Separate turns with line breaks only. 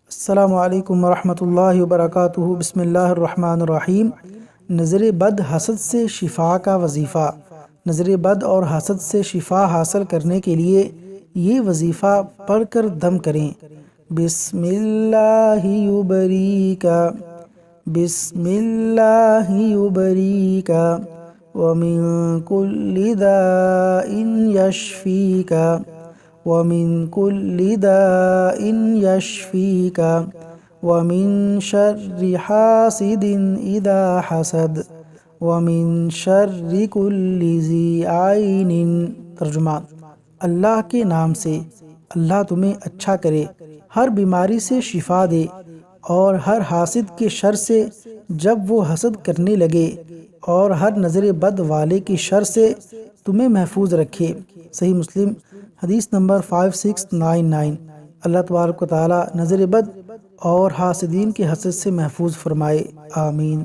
السلام علیکم ورحمۃ اللہ وبرکاتہ۔ بسم اللہ الرحمن الرحیم۔ نظر بد حسد سے شفا کا وظیفہ۔ نظر بد اور حسد سے شفا حاصل کرنے کے لیے یہ وظیفہ پڑھ کر دم کریں۔ بسم اللہ یبریکا، بسم اللہ یبریکا، ومن کل داء یشفیکا، ومن کل داء یشفیکا، ومن شر حاسد اذا حسد، ومن شر کل ذی عین۔ ترجمہ: اللہ کے نام سے، اللہ تمہیں اچھا کرے، ہر بیماری سے شفا دے اور ہر حاسد کے شر سے جب وہ حسد کرنے لگے، اور ہر نظر بد والے کی شر سے تمہیں محفوظ رکھے۔ صحیح مسلم حدیث نمبر 5699۔ اللہ تبارک و تعالی نظر بد اور حاسدین کے حسد سے محفوظ فرمائے، آمین۔